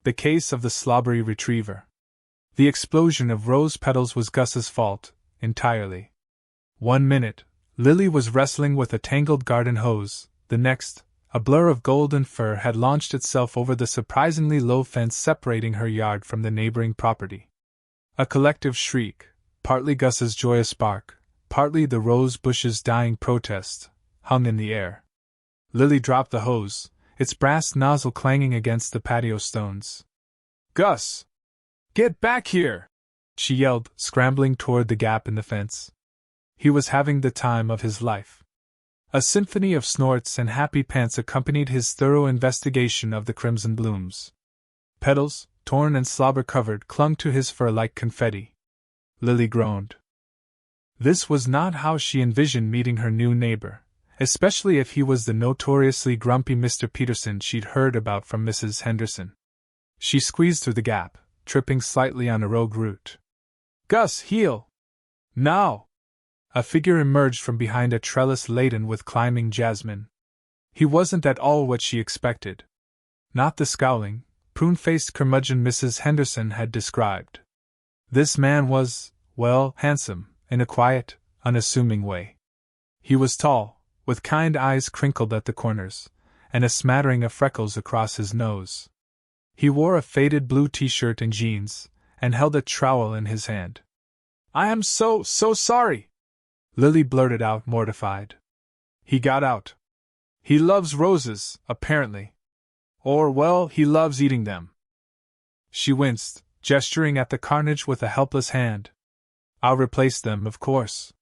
The case of the slobbery retriever. The explosion of rose petals was Gus's fault, entirely. 1 minute, Lily was wrestling with a tangled garden hose, the next, a blur of golden fur had launched itself over the surprisingly low fence separating her yard from the neighboring property. A collective shriek, partly Gus's joyous bark, partly the rose bush's dying protest, hung in the air. Lily dropped the hose, its brass nozzle clanging against the patio stones. "Gus! Get back here!" she yelled, scrambling toward the gap in the fence. He was having the time of his life. A symphony of snorts and happy pants accompanied his thorough investigation of the crimson blooms. Petals, torn and slobber-covered, clung to his fur like confetti. Lily groaned. This was not how she envisioned meeting her new neighbor, especially if he was the notoriously grumpy Mr. Peterson she'd heard about from Mrs. Henderson. She squeezed through the gap, tripping slightly on a rogue root. "Gus, heel! Now!" A figure emerged from behind a trellis laden with climbing jasmine. He wasn't at all what she expected. Not the scowling, prune-faced curmudgeon Mrs. Henderson had described. This man was, well, handsome, in a quiet, unassuming way. He was tall, with kind eyes crinkled at the corners, and a smattering of freckles across his nose. He wore a faded blue t-shirt and jeans, and held a trowel in his hand. "I am so sorry!" Lily blurted out, mortified. He got out. "He loves roses, apparently. Or, well, he loves eating them." She winced, gesturing at the carnage with a helpless hand. "I'll replace them, of course.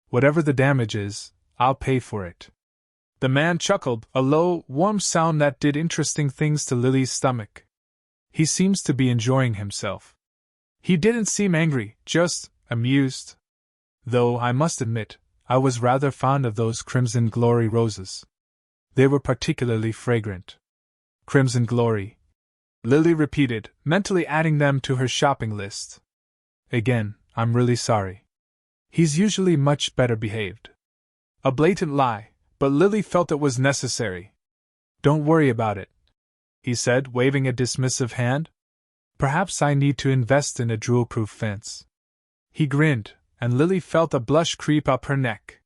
Whatever the damage is, I'll pay for it." The man chuckled, a low, warm sound that did interesting things to Lily's stomach. "He seems to be enjoying himself." He didn't seem angry, just amused. Though, I must admit, I was rather fond of those crimson glory roses. They were particularly fragrant. Crimson glory, Lily repeated, mentally adding them to her shopping list. "Again, I'm really sorry. He's usually much better behaved." A blatant lie, but Lily felt it was necessary. "Don't worry about it," he said, waving a dismissive hand. "Perhaps I need to invest in a drool-proof fence." He grinned, and Lily felt a blush creep up her neck.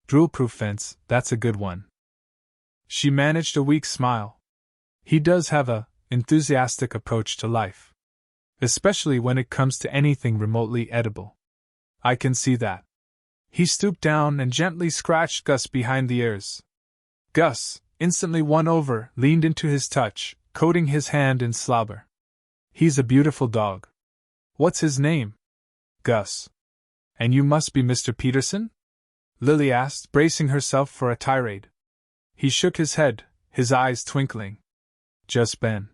"Drool-proof fence, that's a good one." She managed a weak smile. He does have a enthusiastic approach to life. Especially when it comes to anything remotely edible. "I can see that." He stooped down and gently scratched Gus behind the ears. Gus, instantly won over, leaned into his touch, coating his hand in slobber. "He's a beautiful dog." "What's his name?" "Gus." "And you must be Mr. Peterson?" Lily asked, bracing herself for a tirade. He shook his head, his eyes twinkling. "Just Ben."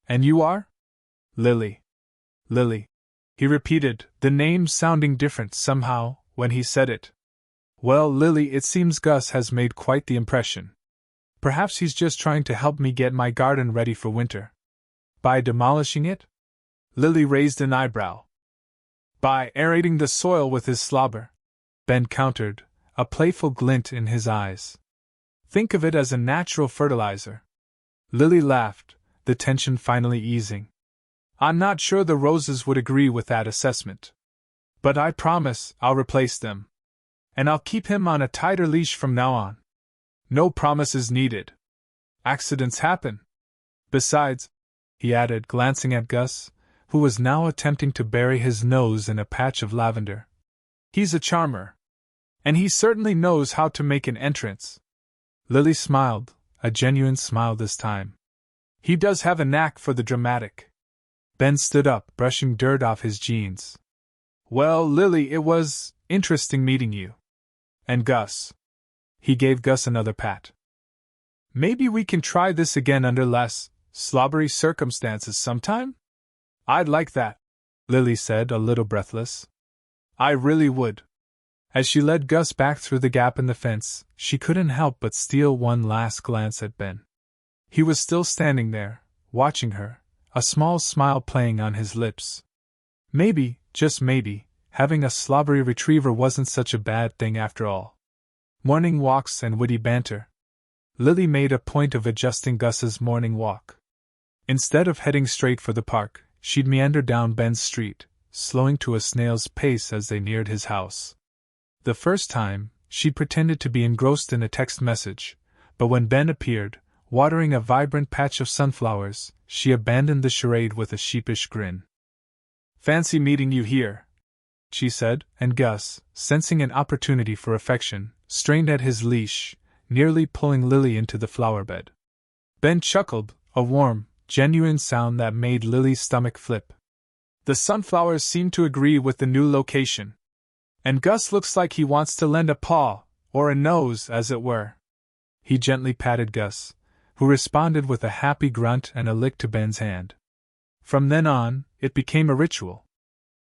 "And you are?" "Lily." "Lily," he repeated, the name sounding different somehow when he said it. "Well, Lily, it seems Gus has made quite the impression. Perhaps he's just trying to help me get my garden ready for winter." "By demolishing it?" Lily raised an eyebrow. "By aerating the soil with his slobber," Ben countered, a playful glint in his eyes. "Think of it as a natural fertilizer." Lily laughed, the tension finally easing. "I'm not sure the roses would agree with that assessment. But I promise I'll replace them. And I'll keep him on a tighter leash from now on." "No promises needed. Accidents happen. Besides," he added, glancing at Gus, who was now attempting to bury his nose in a patch of lavender, "he's a charmer. And he certainly knows how to make an entrance." Lily smiled, a genuine smile this time. "He does have a knack for the dramatic." Ben stood up, brushing dirt off his jeans. "Well, Lily, it was interesting meeting you. And Gus." He gave Gus another pat. "Maybe we can try this again under less slobbery circumstances sometime?" "I'd like that," Lily said, a little breathless. "I really would." As she led Gus back through the gap in the fence, she couldn't help but steal one last glance at Ben. He was still standing there, watching her, a small smile playing on his lips. Maybe, just maybe, having a slobbery retriever wasn't such a bad thing after all. Morning walks and witty banter. Lily made a point of adjusting Gus's morning walk. Instead of heading straight for the park, she'd meander down Ben's street, slowing to a snail's pace as they neared his house. The first time, she'd pretended to be engrossed in a text message, but when Ben appeared, watering a vibrant patch of sunflowers, she abandoned the charade with a sheepish grin. "Fancy meeting you here," she said, and Gus, sensing an opportunity for affection, strained at his leash, nearly pulling Lily into the flower bed. Ben chuckled, a warm, genuine sound that made Lily's stomach flip. "The sunflowers seem to agree with the new location. And Gus looks like he wants to lend a paw, or a nose, as it were." He gently patted Gus, who responded with a happy grunt and a lick to Ben's hand. From then on, it became a ritual.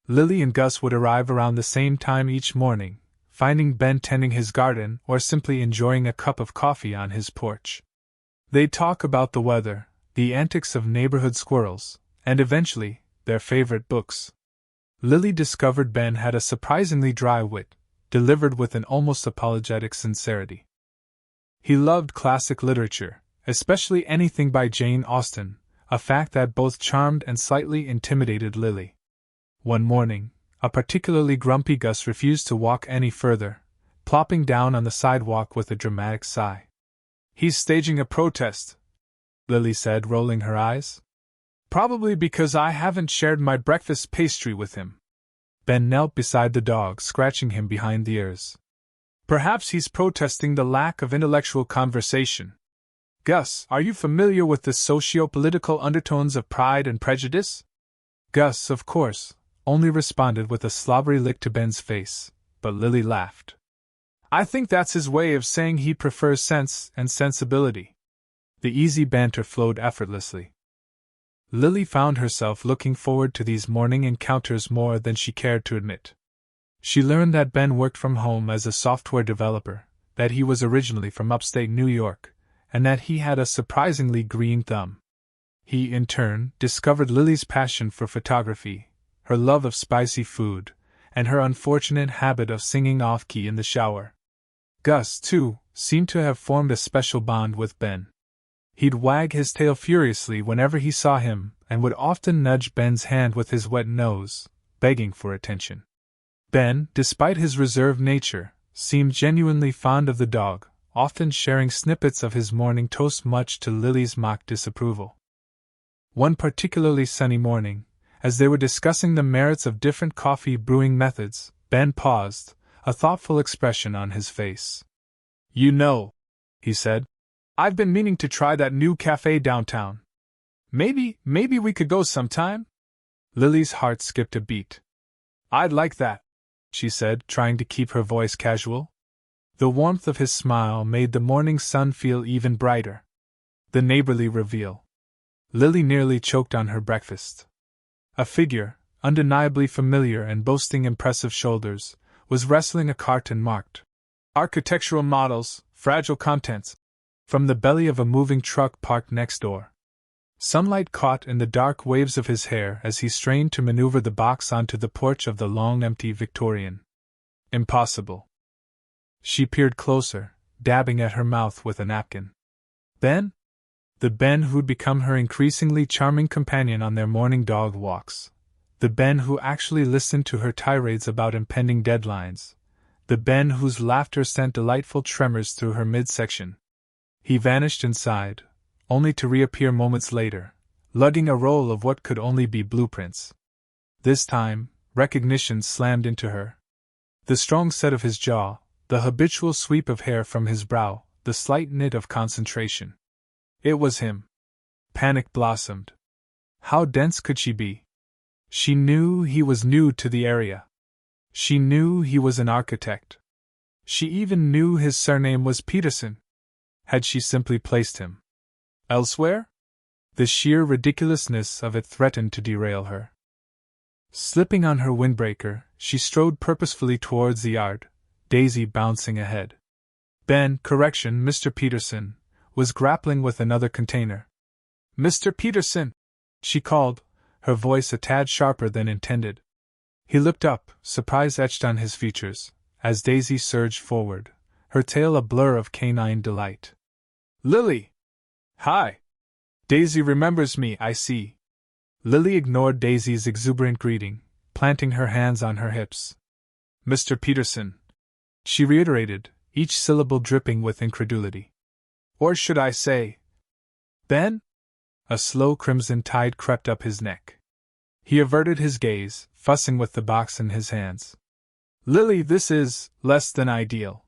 Lily and Gus would arrive around the same time each morning, finding Ben tending his garden or simply enjoying a cup of coffee on his porch. They'd talk about the weather, the antics of neighborhood squirrels, and eventually, their favorite books. Lily discovered Ben had a surprisingly dry wit, delivered with an almost apologetic sincerity. He loved classic literature, especially anything by Jane Austen, a fact that both charmed and slightly intimidated Lily. One morning, a particularly grumpy Gus refused to walk any further, plopping down on the sidewalk with a dramatic sigh. "He's staging a protest," Lily said, rolling her eyes. "Probably because I haven't shared my breakfast pastry with him." Ben knelt beside the dog, scratching him behind the ears. "Perhaps he's protesting the lack of intellectual conversation. Gus, are you familiar with the socio-political undertones of Pride and Prejudice?" Gus, of course, only responded with a slobbery lick to Ben's face, but Lily laughed. "I think that's his way of saying he prefers sense and sensibility." The easy banter flowed effortlessly. Lily found herself looking forward to these morning encounters more than she cared to admit. She learned that Ben worked from home as a software developer, that he was originally from upstate New York, and that he had a surprisingly green thumb. He, in turn, discovered Lily's passion for photography, her love of spicy food, and her unfortunate habit of singing off-key in the shower. Gus, too, seemed to have formed a special bond with Ben. He'd wag his tail furiously whenever he saw him, and would often nudge Ben's hand with his wet nose, begging for attention. Ben, despite his reserved nature, seemed genuinely fond of the dog, often sharing snippets of his morning toast much to Lily's mock disapproval. One particularly sunny morning, as they were discussing the merits of different coffee brewing methods, Ben paused, a thoughtful expression on his face. "You know," he said, "I've been meaning to try that new cafe downtown. Maybe we could go sometime?" Lily's heart skipped a beat. "I'd like that," she said, trying to keep her voice casual. The warmth of his smile made the morning sun feel even brighter. The neighborly reveal. Lily nearly choked on her breakfast. A figure, undeniably familiar and boasting impressive shoulders, was wrestling a carton marked "Architectural Models, Fragile Contents," from the belly of a moving truck parked next door. Sunlight caught in the dark waves of his hair as he strained to maneuver the box onto the porch of the long empty Victorian. Impossible. She peered closer, dabbing at her mouth with a napkin. Ben? The Ben who'd become her increasingly charming companion on their morning dog walks. The Ben who actually listened to her tirades about impending deadlines. The Ben whose laughter sent delightful tremors through her midsection. He vanished inside, only to reappear moments later, lugging a roll of what could only be blueprints. This time, recognition slammed into her. The strong set of his jaw, the habitual sweep of hair from his brow, the slight knit of concentration. It was him. Panic blossomed. How dense could she be? She knew he was new to the area. She knew he was an architect. She even knew his surname was Peterson. Had she simply placed him elsewhere? The sheer ridiculousness of it threatened to derail her. Slipping on her windbreaker, she strode purposefully towards the yard, Daisy bouncing ahead. Mr. Peterson, was grappling with another container. "Mr. Peterson!" she called, her voice a tad sharper than intended. He looked up, surprise etched on his features, as Daisy surged forward, her tail a blur of canine delight. "Lily! Hi! Daisy remembers me, I see. Lily ignored Daisy's exuberant greeting, planting her hands on her hips. Mr. Peterson, she reiterated, each syllable dripping with incredulity. Or should I say, Ben? A slow crimson tide crept up his neck. He averted his gaze, fussing with the box in his hands. Lily, this is less than ideal.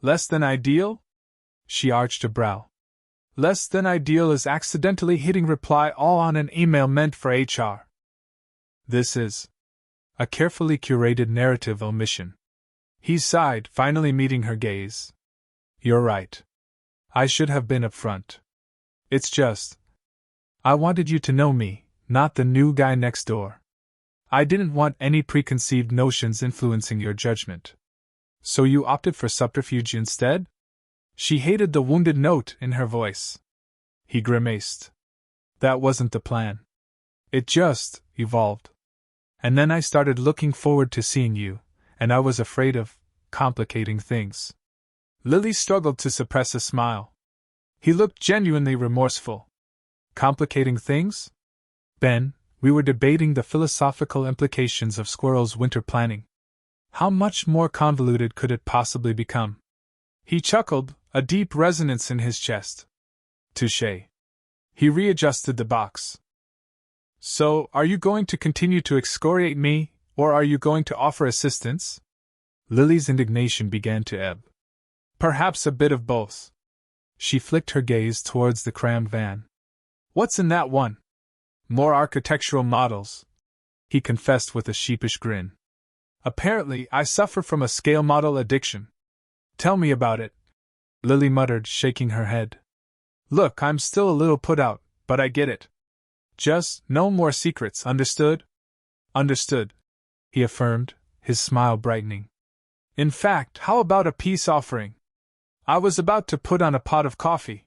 Less than ideal? She arched a brow. Less than ideal is accidentally hitting reply all on an email meant for HR. This is a carefully curated narrative omission. He sighed, finally meeting her gaze. You're right. I should have been upfront. It's just, I wanted you to know me, not the new guy next door. I didn't want any preconceived notions influencing your judgment. So you opted for subterfuge instead? She hated the wounded note in her voice. He grimaced. That wasn't the plan. It just evolved. And then I started looking forward to seeing you, and I was afraid of complicating things. Lily struggled to suppress a smile. He looked genuinely remorseful. Complicating things? Ben, we were debating the philosophical implications of squirrels' winter planning. How much more convoluted could it possibly become? He chuckled, a deep resonance in his chest. Touché. He readjusted the box. So, are you going to continue to excoriate me, or are you going to offer assistance? Lily's indignation began to ebb. Perhaps a bit of both. She flicked her gaze towards the crammed van. What's in that one? More architectural models, he confessed with a sheepish grin. Apparently, I suffer from a scale model addiction. Tell me about it, Lily muttered, shaking her head. Look, I'm still a little put out, but I get it. Just, no more secrets, understood? Understood, he affirmed, his smile brightening. In fact, how about a peace offering? I was about to put on a pot of coffee.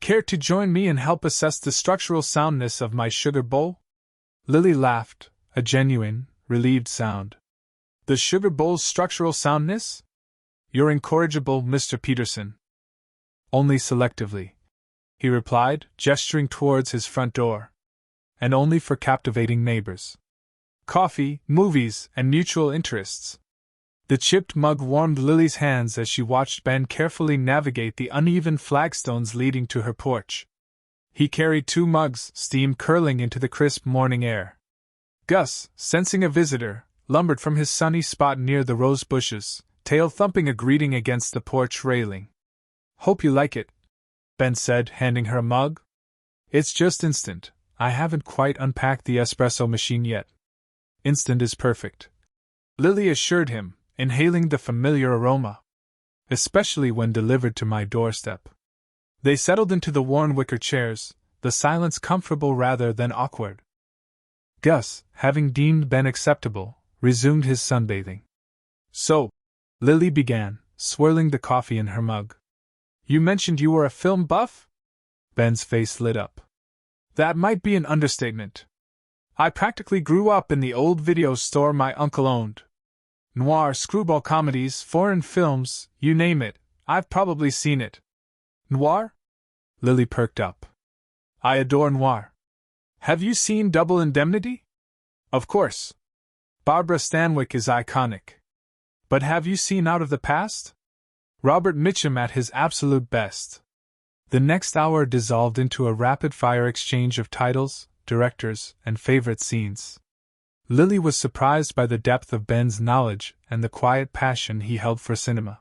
Care to join me and help assess the structural soundness of my sugar bowl? Lily laughed, a genuine, relieved sound. The sugar bowl's structural soundness? You're incorrigible, Mr. Peterson. Only selectively, he replied, gesturing towards his front door. And only for captivating neighbors. Coffee, movies, and mutual interests. The chipped mug warmed Lily's hands as she watched Ben carefully navigate the uneven flagstones leading to her porch. He carried 2 mugs, steam curling into the crisp morning air. Gus, sensing a visitor, lumbered from his sunny spot near the rose bushes, tail thumping a greeting against the porch railing. Hope you like it, Ben said, handing her a mug. It's just instant. I haven't quite unpacked the espresso machine yet. Instant is perfect, Lily assured him, inhaling the familiar aroma. Especially when delivered to my doorstep. They settled into the worn wicker chairs, the silence comfortable rather than awkward. Gus, having deemed Ben acceptable, resumed his sunbathing. So, Lily began, swirling the coffee in her mug. You mentioned you were a film buff? Ben's face lit up. That might be an understatement. I practically grew up in the old video store my uncle owned. Noir, screwball comedies, foreign films, you name it, I've probably seen it. Noir? Lily perked up. I adore noir. Have you seen Double Indemnity? Of course. Barbara Stanwyck is iconic. But have you seen Out of the Past? Robert Mitchum at his absolute best. The next hour dissolved into a rapid-fire exchange of titles, directors, and favorite scenes. Lily was surprised by the depth of Ben's knowledge and the quiet passion he held for cinema.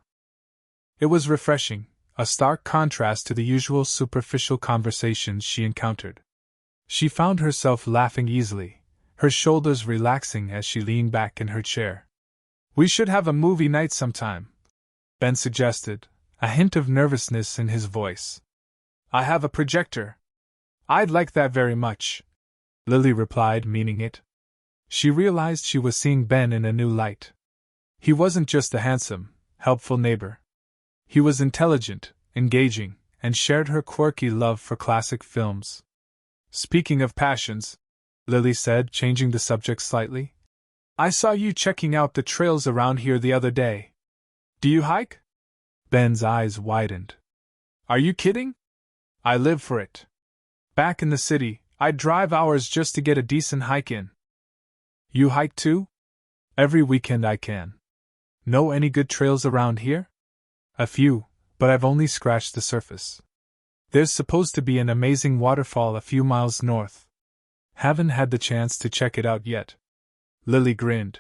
It was refreshing, a stark contrast to the usual superficial conversations she encountered. She found herself laughing easily, her shoulders relaxing as she leaned back in her chair. We should have a movie night sometime, Ben suggested, a hint of nervousness in his voice. I have a projector. I'd like that very much, Lily replied, meaning it. She realized she was seeing Ben in a new light. He wasn't just a handsome, helpful neighbor. He was intelligent, engaging, and shared her quirky love for classic films. Speaking of passions, Lily said, changing the subject slightly, I saw you checking out the trails around here the other day. Do you hike? Ben's eyes widened. Are you kidding? I live for it. Back in the city, I'd drive hours just to get a decent hike in. You hike too? Every weekend I can. Know any good trails around here? A few, but I've only scratched the surface. There's supposed to be an amazing waterfall a few miles north. Haven't had the chance to check it out yet. Lily grinned.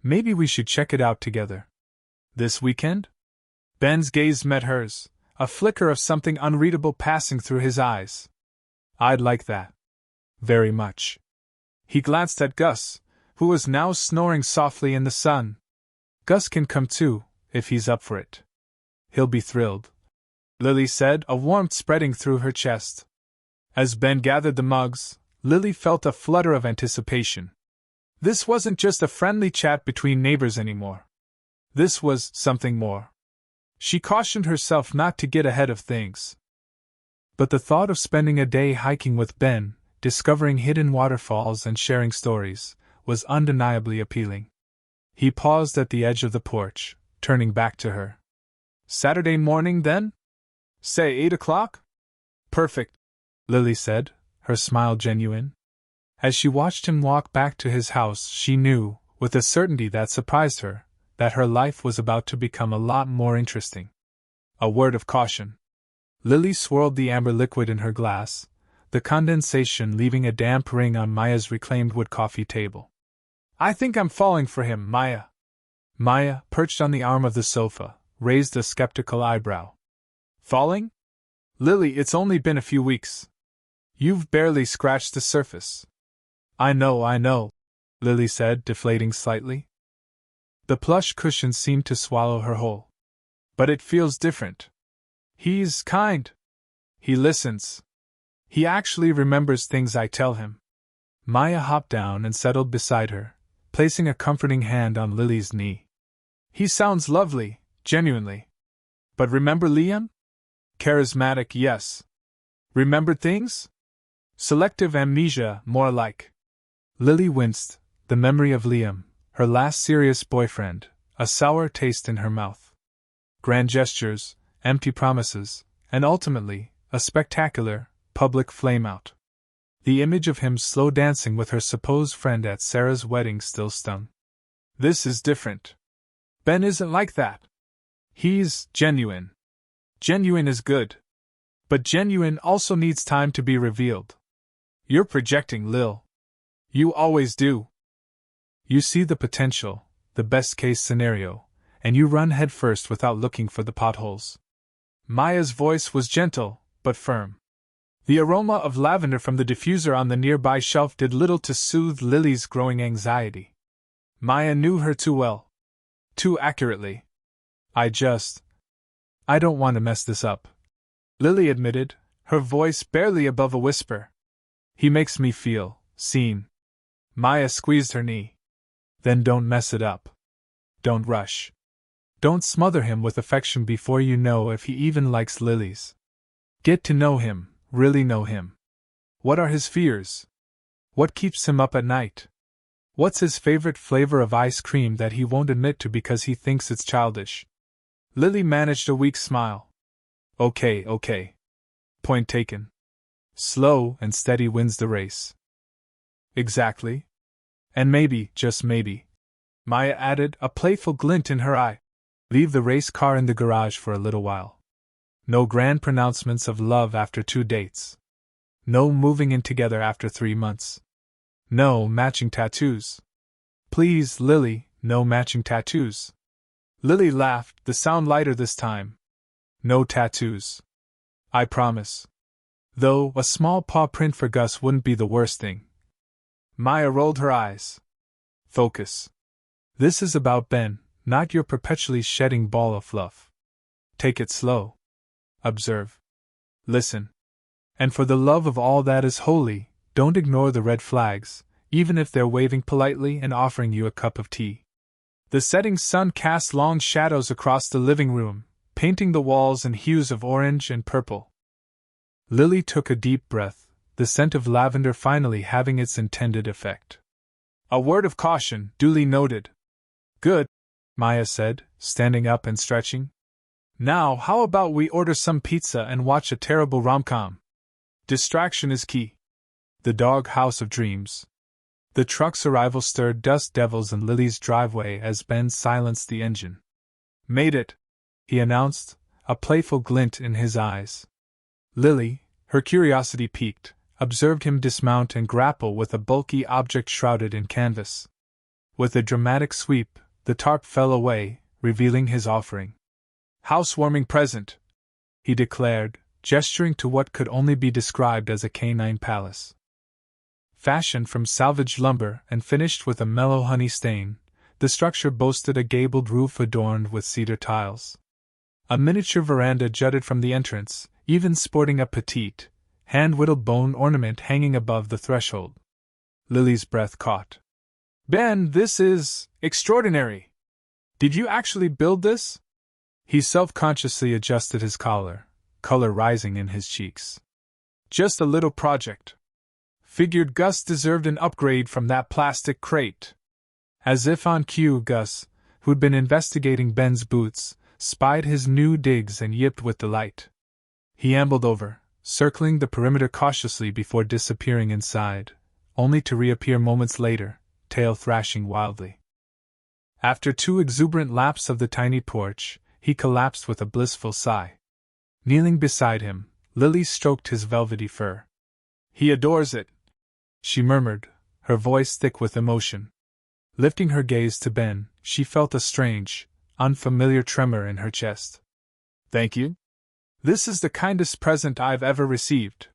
Maybe we should check it out together. This weekend? Ben's gaze met hers, a flicker of something unreadable passing through his eyes. I'd like that. Very much. He glanced at Gus, who was now snoring softly in the sun. Gus can come too, if he's up for it. He'll be thrilled, Lily said, a warmth spreading through her chest. As Ben gathered the mugs, Lily felt a flutter of anticipation. This wasn't just a friendly chat between neighbors anymore. This was something more. She cautioned herself not to get ahead of things. But the thought of spending a day hiking with Ben, discovering hidden waterfalls and sharing stories, was undeniably appealing. He paused at the edge of the porch, turning back to her. Saturday morning, then? Say 8 o'clock? Perfect, Lily said, her smile genuine. As she watched him walk back to his house, she knew, with a certainty that surprised her, that her life was about to become a lot more interesting. A word of caution. Lily swirled the amber liquid in her glass, the condensation leaving a damp ring on Maya's reclaimed wood coffee table. I think I'm falling for him, Maya. Maya, perched on the arm of the sofa, raised a skeptical eyebrow. Falling? Lily, it's only been a few weeks. You've barely scratched the surface. I know, Lily said, deflating slightly. The plush cushion seemed to swallow her whole. But it feels different. He's kind. He listens. He actually remembers things I tell him. Maya hopped down and settled beside her, placing a comforting hand on Lily's knee. He sounds lovely, genuinely. But remember Liam? Charismatic, yes. Remembered things? Selective amnesia, more like. Lily winced, the memory of Liam, her last serious boyfriend, a sour taste in her mouth. Grand gestures, empty promises, and ultimately, a spectacular, public flameout. The image of him slow dancing with her supposed friend at Sarah's wedding still stung. This is different. Ben isn't like that. He's genuine. Genuine is good. But genuine also needs time to be revealed. You're projecting, Lil. You always do. You see the potential, the best-case scenario, and you run headfirst without looking for the potholes. Maya's voice was gentle, but firm. The aroma of lavender from the diffuser on the nearby shelf did little to soothe Lily's growing anxiety. Maya knew her too well. Too accurately. I don't want to mess this up, Lily admitted, her voice barely above a whisper. He makes me feel seen. Maya squeezed her knee. Then don't mess it up. Don't rush. Don't smother him with affection before you know if he even likes lilies. Get to know him, really know him. What are his fears? What keeps him up at night? What's his favorite flavor of ice cream that he won't admit to because he thinks it's childish? Lily managed a weak smile. Okay. Point taken. Slow and steady wins the race. Exactly. And maybe, just maybe, Maya added, a playful glint in her eye, leave the race car in the garage for a little while. No grand pronouncements of love after 2 dates. No moving in together after 3 months. No matching tattoos. Please, Lily, no matching tattoos. Lily laughed, the sound lighter this time. No tattoos. I promise. Though a small paw print for Gus wouldn't be the worst thing. Maya rolled her eyes. Focus. This is about Ben, not your perpetually shedding ball of fluff. Take it slow. Observe. Listen. And for the love of all that is holy, don't ignore the red flags, even if they're waving politely and offering you a cup of tea. The setting sun cast long shadows across the living room, painting the walls in hues of orange and purple. Lily took a deep breath, the scent of lavender finally having its intended effect. A word of caution, duly noted. Good, Maya said, standing up and stretching. Now, how about we order some pizza and watch a terrible rom-com? Distraction is key. The dog house of dreams. The truck's arrival stirred dust devils in Lily's driveway as Ben silenced the engine. Made it, he announced, a playful glint in his eyes. Lily, her curiosity piqued, observed him dismount and grapple with a bulky object shrouded in canvas. With a dramatic sweep, the tarp fell away, revealing his offering. Housewarming present, he declared, gesturing to what could only be described as a canine palace. Fashioned from salvaged lumber and finished with a mellow honey stain, the structure boasted a gabled roof adorned with cedar tiles. A miniature veranda jutted from the entrance, even sporting a petite, hand-whittled bone ornament hanging above the threshold. Lily's breath caught. Ben, this is extraordinary! Did you actually build this? He self-consciously adjusted his collar, color rising in his cheeks. Just a little project. Figured Gus deserved an upgrade from that plastic crate. As if on cue, Gus, who'd been investigating Ben's boots, spied his new digs and yipped with delight. He ambled over, circling the perimeter cautiously before disappearing inside, only to reappear moments later, tail thrashing wildly. After 2 exuberant laps of the tiny porch, he collapsed with a blissful sigh. Kneeling beside him, Lily stroked his velvety fur. He adores it, she murmured, her voice thick with emotion. Lifting her gaze to Ben, she felt a strange, unfamiliar tremor in her chest. Thank you. This is the kindest present I've ever received.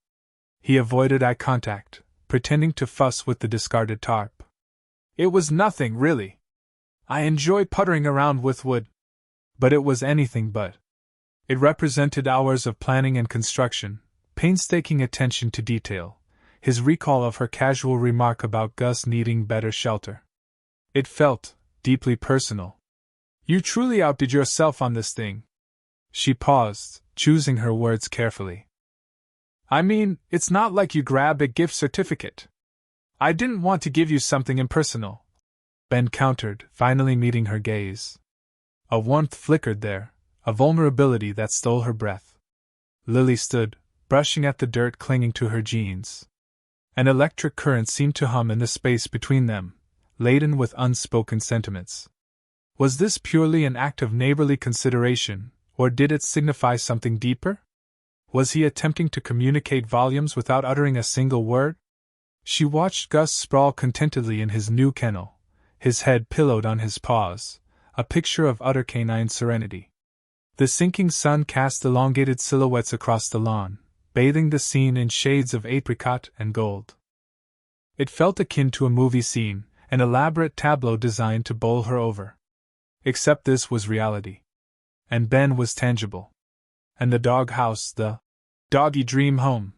He avoided eye contact, pretending to fuss with the discarded tarp. It was nothing, really. I enjoy puttering around with wood. But it was anything but. It represented hours of planning and construction, painstaking attention to detail, his recall of her casual remark about Gus needing better shelter. It felt deeply personal. You truly outdid yourself on this thing. She paused, choosing her words carefully. I mean, it's not like you grabbed a gift certificate. I didn't want to give you something impersonal, Ben countered, finally meeting her gaze. A warmth flickered there, a vulnerability that stole her breath. Lily stood, brushing at the dirt clinging to her jeans. An electric current seemed to hum in the space between them, laden with unspoken sentiments. Was this purely an act of neighborly consideration, or did it signify something deeper? Was he attempting to communicate volumes without uttering a single word? She watched Gus sprawl contentedly in his new kennel, his head pillowed on his paws, a picture of utter canine serenity. The sinking sun cast elongated silhouettes across the lawn, bathing the scene in shades of apricot and gold. It felt akin to a movie scene, an elaborate tableau designed to bowl her over. Except this was reality. And Ben was tangible. And the dog house, the doggy dream home,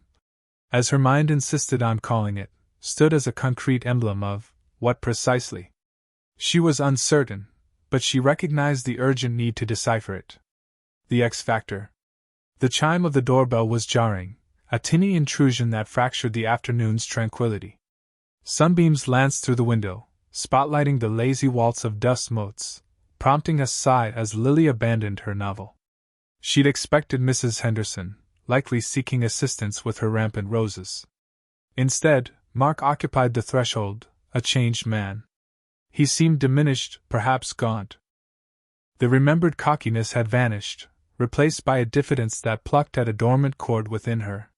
as her mind insisted on calling it, stood as a concrete emblem of what precisely? She was uncertain, but she recognized the urgent need to decipher it. The X factor. The chime of the doorbell was jarring, a tinny intrusion that fractured the afternoon's tranquility. Sunbeams lanced through the window, spotlighting the lazy waltz of dust motes, prompting a sigh as Lily abandoned her novel. She'd expected Mrs. Henderson, likely seeking assistance with her rampant roses. Instead, Mark occupied the threshold, a changed man. He seemed diminished, perhaps gaunt. The remembered cockiness had vanished, replaced by a diffidence that plucked at a dormant chord within her.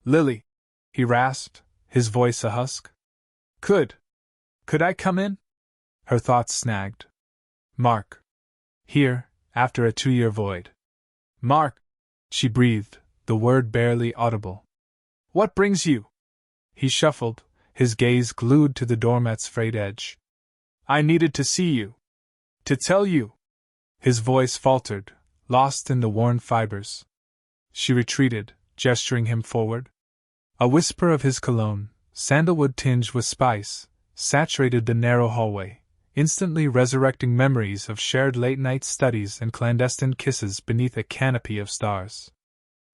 Lily, he rasped, his voice a husk. Could I come in? Her thoughts snagged. Mark. Here, after a 2-year void. Mark, she breathed, the word barely audible. What brings you? He shuffled, his gaze glued to the doormat's frayed edge. I needed to see you. To tell you. His voice faltered, lost in the worn fibers. She retreated, gesturing him forward. A whisper of his cologne, sandalwood tinged with spice, saturated the narrow hallway, instantly resurrecting memories of shared late-night studies and clandestine kisses beneath a canopy of stars.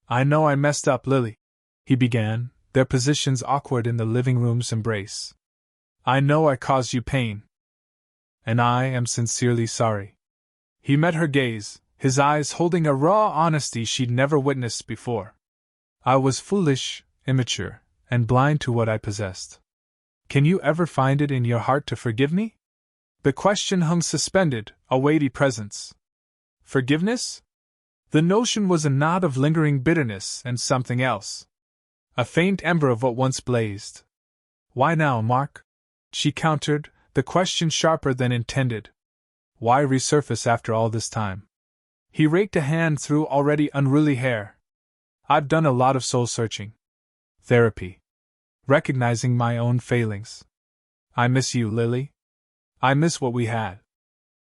I know I messed up, Lily, he began, their positions awkward in the living room's embrace. I know I caused you pain. And I am sincerely sorry. He met her gaze, his eyes holding a raw honesty she'd never witnessed before. I was foolish, immature, and blind to what I possessed. Can you ever find it in your heart to forgive me? The question hung suspended, a weighty presence. Forgiveness? The notion was a knot of lingering bitterness and something else. A faint ember of what once blazed. Why now, Mark? She countered, the question sharper than intended. Why resurface after all this time? He raked a hand through already unruly hair. I've done a lot of soul-searching. Therapy. Recognizing my own failings. I miss you, Lily. I miss what we had.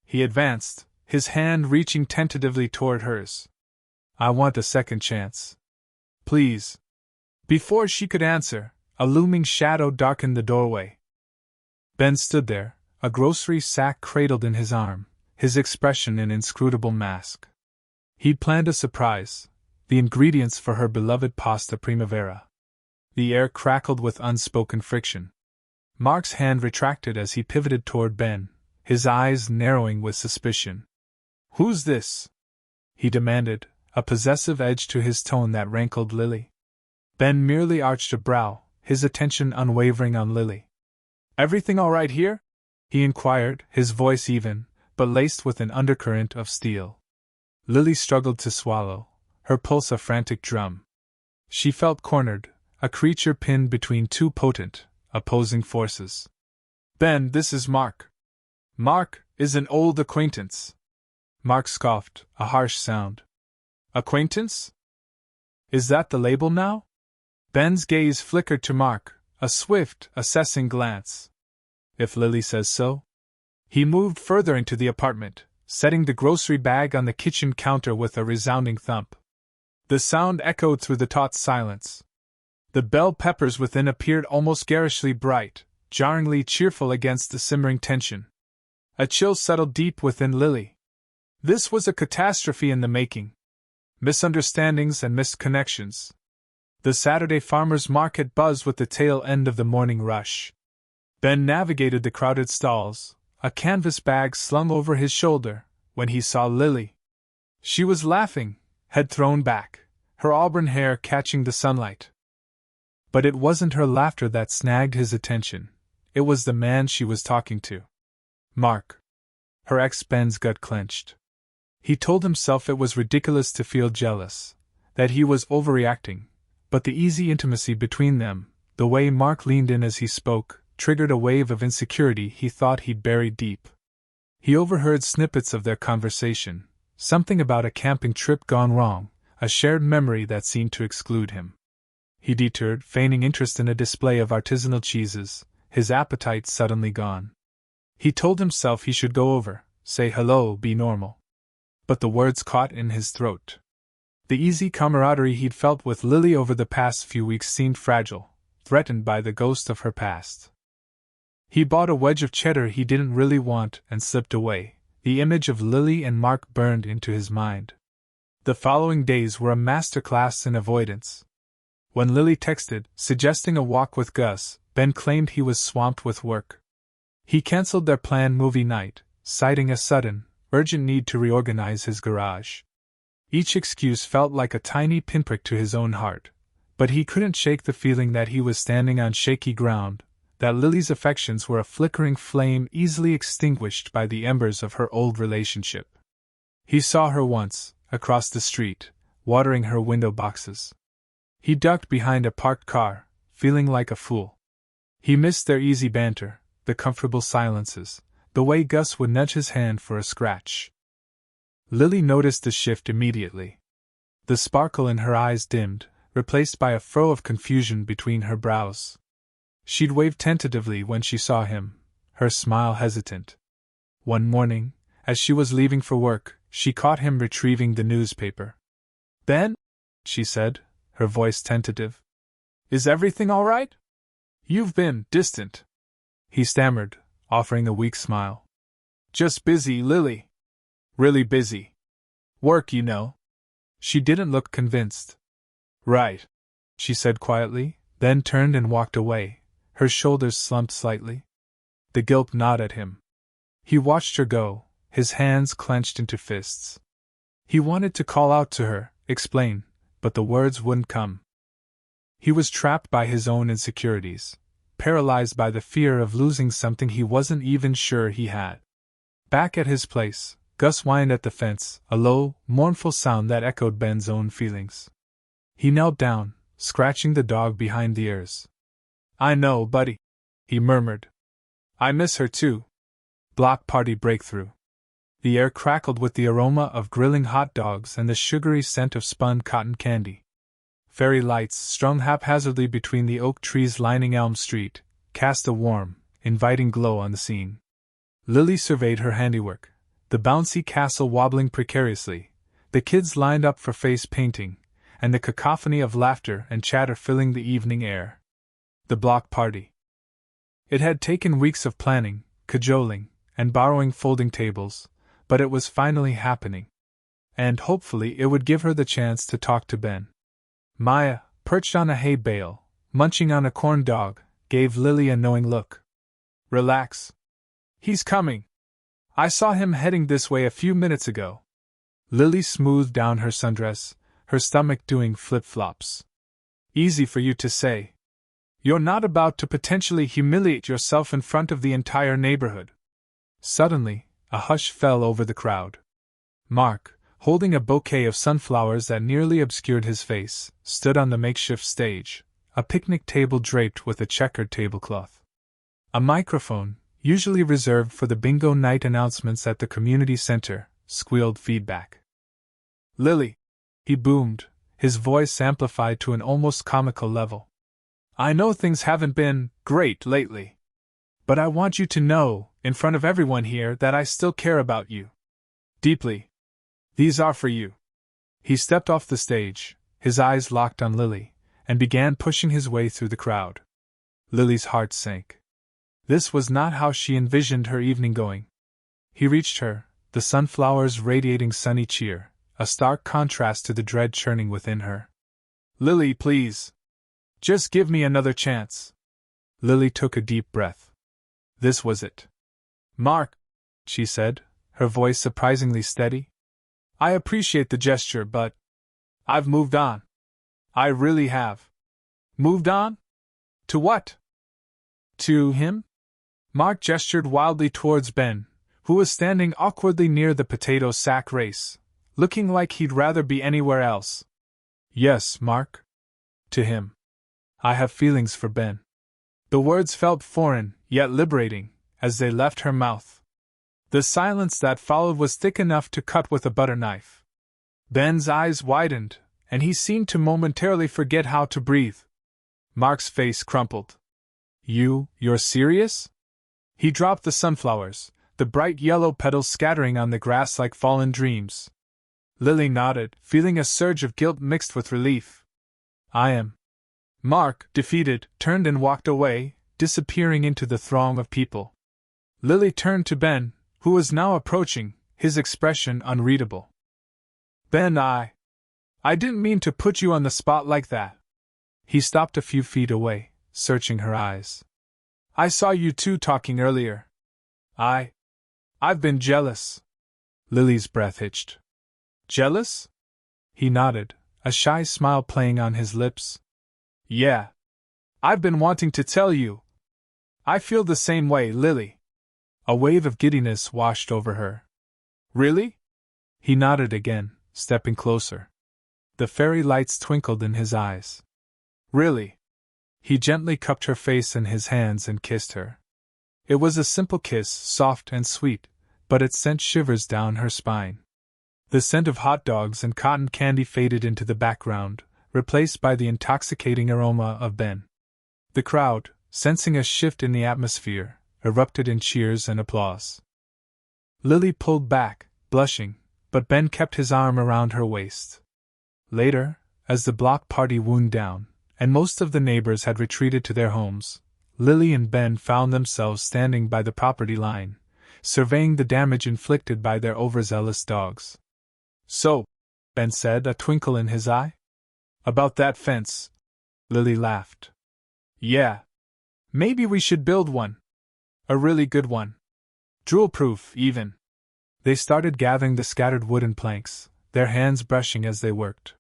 He advanced, his hand reaching tentatively toward hers. I want a second chance. Please. Before she could answer, a looming shadow darkened the doorway. Ben stood there, a grocery sack cradled in his arm, his expression an inscrutable mask. He'd planned a surprise, the ingredients for her beloved pasta primavera. The air crackled with unspoken friction. Mark's hand retracted as he pivoted toward Ben, his eyes narrowing with suspicion. Who's this? He demanded, a possessive edge to his tone that rankled Lily. Ben merely arched a brow, his attention unwavering on Lily. Everything all right here? He inquired, his voice even, but laced with an undercurrent of steel. Lily struggled to swallow, her pulse a frantic drum. She felt cornered, a creature pinned between two potent, opposing forces. Ben, this is Mark. Mark is an old acquaintance. Mark scoffed, a harsh sound. Acquaintance? Is that the label now? Ben's gaze flickered to Mark, a swift, assessing glance. If Lily says so? He moved further into the apartment, setting the grocery bag on the kitchen counter with a resounding thump. The sound echoed through the taut silence. The bell peppers within appeared almost garishly bright, jarringly cheerful against the simmering tension. A chill settled deep within Lily. This was a catastrophe in the making. Misunderstandings and missed connections. The Saturday farmers' market buzzed with the tail end of the morning rush. Ben navigated the crowded stalls, a canvas bag slung over his shoulder, when he saw Lily. She was laughing, head thrown back, her auburn hair catching the sunlight. But it wasn't her laughter that snagged his attention, it was the man she was talking to. Mark. Her ex-Ben's gut clenched. He told himself it was ridiculous to feel jealous, that he was overreacting, but the easy intimacy between them, the way Mark leaned in as he spoke, triggered a wave of insecurity he thought he'd buried deep. He overheard snippets of their conversation, something about a camping trip gone wrong, a shared memory that seemed to exclude him. He deterred, feigning interest in a display of artisanal cheeses, his appetite suddenly gone. He told himself he should go over, say hello, be normal. But the words caught in his throat. The easy camaraderie he'd felt with Lily over the past few weeks seemed fragile, threatened by the ghost of her past. He bought a wedge of cheddar he didn't really want and slipped away. The image of Lily and Mark burned into his mind. The following days were a masterclass in avoidance. When Lily texted, suggesting a walk with Gus, Ben claimed he was swamped with work. He cancelled their planned movie night, citing a sudden, urgent need to reorganize his garage. Each excuse felt like a tiny pinprick to his own heart, but he couldn't shake the feeling that he was standing on shaky ground, that Lily's affections were a flickering flame easily extinguished by the embers of her old relationship. He saw her once, across the street, watering her window boxes. He ducked behind a parked car, feeling like a fool. He missed their easy banter, the comfortable silences, the way Gus would nudge his hand for a scratch. Lily noticed the shift immediately. The sparkle in her eyes dimmed, replaced by a furrow of confusion between her brows. She'd waved tentatively when she saw him, her smile hesitant. One morning, as she was leaving for work, she caught him retrieving the newspaper. "Ben?" she said, her voice tentative. "Is everything all right? You've been distant," he stammered, offering a weak smile. "Just busy, Lily. Really busy. Work, you know." She didn't look convinced. "Right," she said quietly, then turned and walked away, her shoulders slumped slightly. The guilt gnawed at him. He watched her go, his hands clenched into fists. He wanted to call out to her, explain, but the words wouldn't come. He was trapped by his own insecurities, paralyzed by the fear of losing something he wasn't even sure he had. Back at his place, Gus whined at the fence, a low, mournful sound that echoed Ben's own feelings. He knelt down, scratching the dog behind the ears. "I know, buddy," he murmured. "I miss her too." Block party breakthrough. The air crackled with the aroma of grilling hot dogs and the sugary scent of spun cotton candy. Fairy lights, strung haphazardly between the oak trees lining Elm Street, cast a warm, inviting glow on the scene. Lily surveyed her handiwork, the bouncy castle wobbling precariously, the kids lined up for face painting, and the cacophony of laughter and chatter filling the evening air. The block party. It had taken weeks of planning, cajoling, and borrowing folding tables, but it was finally happening. And hopefully it would give her the chance to talk to Ben. Maya, perched on a hay bale, munching on a corn dog, gave Lily a knowing look. "Relax. He's coming. I saw him heading this way a few minutes ago." Lily smoothed down her sundress, her stomach doing flip-flops. "Easy for you to say. You're not about to potentially humiliate yourself in front of the entire neighborhood." Suddenly, a hush fell over the crowd. Mark, holding a bouquet of sunflowers that nearly obscured his face, stood on the makeshift stage, a picnic table draped with a checkered tablecloth. A microphone, usually reserved for the bingo night announcements at the community center, squealed feedback. "Lily," he boomed, his voice amplified to an almost comical level. "I know things haven't been great lately. But I want you to know, in front of everyone here, that I still care about you. Deeply. These are for you." He stepped off the stage, his eyes locked on Lily, and began pushing his way through the crowd. Lily's heart sank. This was not how she envisioned her evening going. He reached her, the sunflowers radiating sunny cheer, a stark contrast to the dread churning within her. "Lily, please. Just give me another chance." Lily took a deep breath. This was it. "Mark," she said, her voice surprisingly steady. "I appreciate the gesture, but I've moved on. I really have." "Moved on? To what?" "To him?" Mark gestured wildly towards Ben, who was standing awkwardly near the potato sack race, looking like he'd rather be anywhere else. "Yes, Mark. To him. I have feelings for Ben." The words felt foreign, yet liberating, as they left her mouth. The silence that followed was thick enough to cut with a butter knife. Ben's eyes widened, and he seemed to momentarily forget how to breathe. Mark's face crumpled. You're serious?" He dropped the sunflowers, the bright yellow petals scattering on the grass like fallen dreams. Lily nodded, feeling a surge of guilt mixed with relief. "I am." Mark, defeated, turned and walked away, disappearing into the throng of people. Lily turned to Ben, who was now approaching, his expression unreadable. "Ben, I didn't mean to put you on the spot like that." He stopped a few feet away, searching her eyes. "I saw you two talking earlier. I've been jealous." Lily's breath hitched. "Jealous?" He nodded, a shy smile playing on his lips. "Yeah. I've been wanting to tell you. I feel the same way, Lily." A wave of giddiness washed over her. "Really?" He nodded again, stepping closer. The fairy lights twinkled in his eyes. "Really?" He gently cupped her face in his hands and kissed her. It was a simple kiss, soft and sweet, but it sent shivers down her spine. The scent of hot dogs and cotton candy faded into the background, replaced by the intoxicating aroma of Ben. The crowd, sensing a shift in the atmosphere, erupted in cheers and applause. Lily pulled back, blushing, but Ben kept his arm around her waist. Later, as the block party wound down, and most of the neighbors had retreated to their homes, Lily and Ben found themselves standing by the property line, surveying the damage inflicted by their overzealous dogs. "So," Ben said, a twinkle in his eye. "About that fence?" Lily laughed. "Yeah. Maybe we should build one. A really good one. Drool-proof, even." They started gathering the scattered wooden planks, their hands brushing as they worked.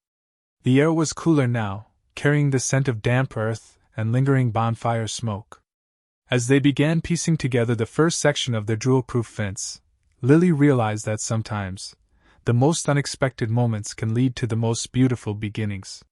The air was cooler now, carrying the scent of damp earth and lingering bonfire smoke. As they began piecing together the first section of their drool-proof fence, Lily realized that sometimes the most unexpected moments can lead to the most beautiful beginnings.